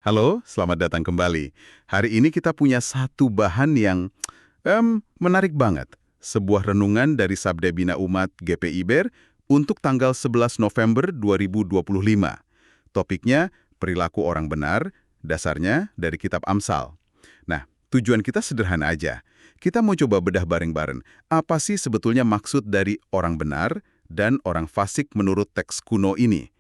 Halo, selamat datang kembali. Hari ini kita punya satu bahan yang menarik banget. Sebuah renungan dari Sabda Bina Umat GPI BER untuk tanggal 11 November 2025. Topiknya, perilaku orang benar, dasarnya dari kitab Amsal. Nah, tujuan kita sederhana aja. Kita mau coba bedah bareng-bareng. Apa sih sebetulnya maksud dari orang benar dan orang fasik menurut teks kuno ini?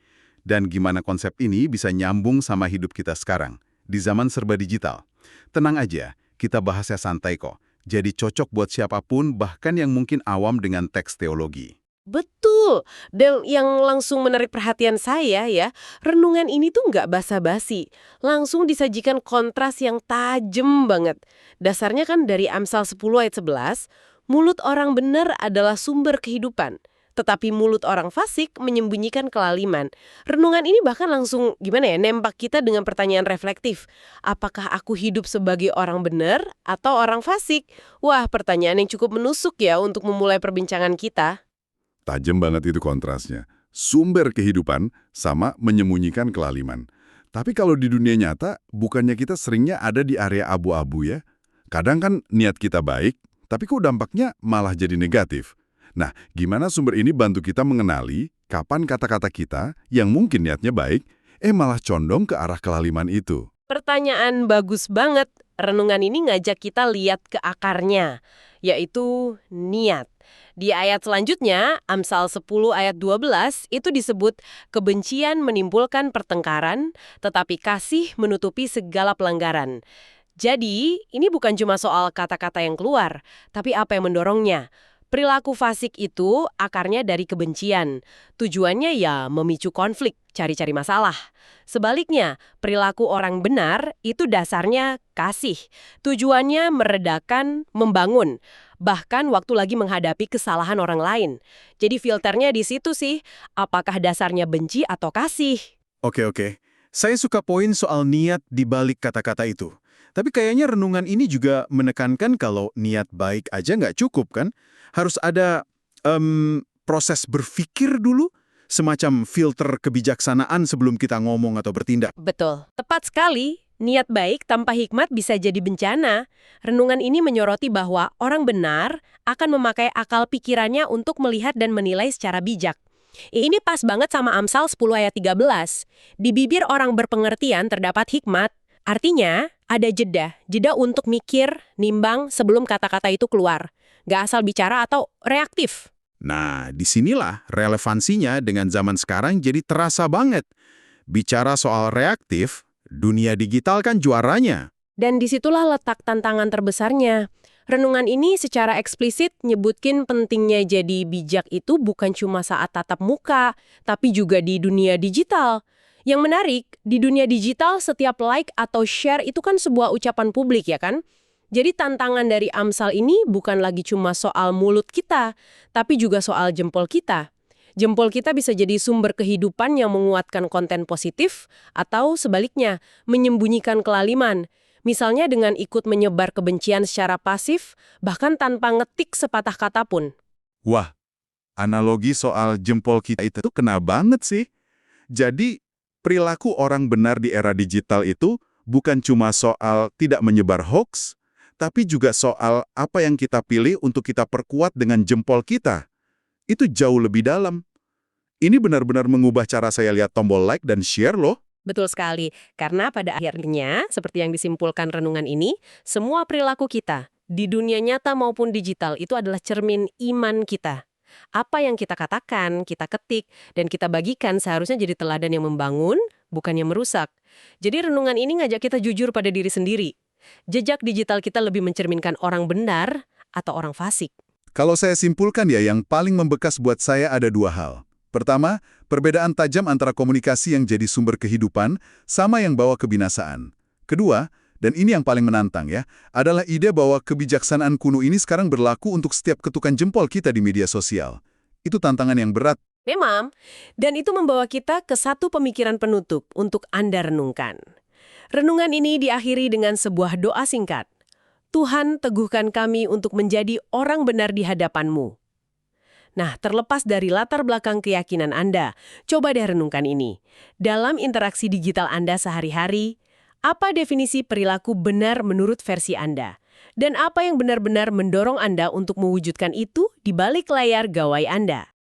Dan gimana konsep ini bisa nyambung sama hidup kita sekarang, di zaman serba digital. Tenang aja, kita bahasnya santai kok. Jadi cocok buat siapapun, bahkan yang mungkin awam dengan teks teologi. Betul, dan yang langsung menarik perhatian saya ya, renungan ini tuh nggak basa-basi. Langsung disajikan kontras yang tajam banget. Dasarnya kan dari Amsal 10 ayat 11, mulut orang benar adalah sumber kehidupan. Tetapi mulut orang fasik menyembunyikan kelaliman. Renungan ini bahkan langsung nempak kita dengan pertanyaan reflektif. Apakah aku hidup sebagai orang benar atau orang fasik? Wah, pertanyaan yang cukup menusuk ya untuk memulai perbincangan kita. Tajam banget itu kontrasnya. Sumber kehidupan sama menyembunyikan kelaliman. Tapi kalau di dunia nyata, bukannya kita seringnya ada di area abu-abu ya? Kadang kan niat kita baik, tapi kok dampaknya malah jadi negatif. Nah, gimana sumber ini bantu kita mengenali kapan kata-kata kita yang mungkin niatnya baik, malah condong ke arah kelaliman itu? Pertanyaan bagus banget. Renungan ini ngajak kita lihat ke akarnya, yaitu niat. Di ayat selanjutnya, Amsal 10 ayat 12, itu disebut kebencian menimbulkan pertengkaran, tetapi kasih menutupi segala pelanggaran. Jadi, ini bukan cuma soal kata-kata yang keluar, tapi apa yang mendorongnya. Perilaku fasik itu akarnya dari kebencian. Tujuannya ya memicu konflik, cari-cari masalah. Sebaliknya, perilaku orang benar itu dasarnya kasih. Tujuannya meredakan, membangun. Bahkan waktu lagi menghadapi kesalahan orang lain. Jadi filternya di situ sih, apakah dasarnya benci atau kasih? Oke. Saya suka poin soal niat di balik kata-kata itu. Tapi kayaknya renungan ini juga menekankan kalau niat baik aja nggak cukup kan? Harus ada proses berpikir dulu, semacam filter kebijaksanaan sebelum kita ngomong atau bertindak. Betul. Tepat sekali. Niat baik tanpa hikmat bisa jadi bencana. Renungan ini menyoroti bahwa orang benar akan memakai akal pikirannya untuk melihat dan menilai secara bijak. Ini pas banget sama Amsal 10 ayat 13. Di bibir orang berpengertian terdapat hikmat. Artinya, ada jeda untuk mikir, nimbang sebelum kata-kata itu keluar. Nggak asal bicara atau reaktif. Nah, disinilah relevansinya dengan zaman sekarang jadi terasa banget. Bicara soal reaktif, dunia digital kan juaranya. Dan disitulah letak tantangan terbesarnya. Renungan ini secara eksplisit nyebutkin pentingnya jadi bijak itu bukan cuma saat tatap muka, tapi juga di dunia digital. Yang menarik, di dunia digital setiap like atau share itu kan sebuah ucapan publik ya kan? Jadi tantangan dari Amsal ini bukan lagi cuma soal mulut kita, tapi juga soal jempol kita. Jempol kita bisa jadi sumber kehidupan yang menguatkan konten positif, atau sebaliknya, menyembunyikan kelaliman. Misalnya dengan ikut menyebar kebencian secara pasif, bahkan tanpa ngetik sepatah kata pun. Wah, analogi soal jempol kita itu kena banget sih. Jadi, perilaku orang benar di era digital itu bukan cuma soal tidak menyebar hoax, tapi juga soal apa yang kita pilih untuk kita perkuat dengan jempol kita. Itu jauh lebih dalam. Ini benar-benar mengubah cara saya lihat tombol like dan share loh. Betul sekali, karena pada akhirnya, seperti yang disimpulkan renungan ini, semua perilaku kita, di dunia nyata maupun digital, itu adalah cermin iman kita. Apa yang kita katakan, kita ketik, dan kita bagikan seharusnya jadi teladan yang membangun, bukan yang merusak. Jadi renungan ini ngajak kita jujur pada diri sendiri. Jejak digital kita lebih mencerminkan orang benar atau orang fasik. Kalau saya simpulkan ya, yang paling membekas buat saya ada dua hal. Pertama, perbedaan tajam antara komunikasi yang jadi sumber kehidupan sama yang bawa kebinasaan. Kedua, dan ini yang paling menantang ya, adalah ide bahwa kebijaksanaan kuno ini sekarang berlaku untuk setiap ketukan jempol kita di media sosial. Itu tantangan yang berat. Memang, dan itu membawa kita ke satu pemikiran penutup untuk Anda renungkan. Renungan ini diakhiri dengan sebuah doa singkat. Tuhan, teguhkan kami untuk menjadi orang benar di hadapan-Mu. Nah, terlepas dari latar belakang keyakinan Anda, coba deh renungkan ini. Dalam interaksi digital Anda sehari-hari, Apa definisi perilaku benar menurut versi Anda? Dan apa yang benar-benar mendorong Anda untuk mewujudkan itu di balik layar gawai Anda?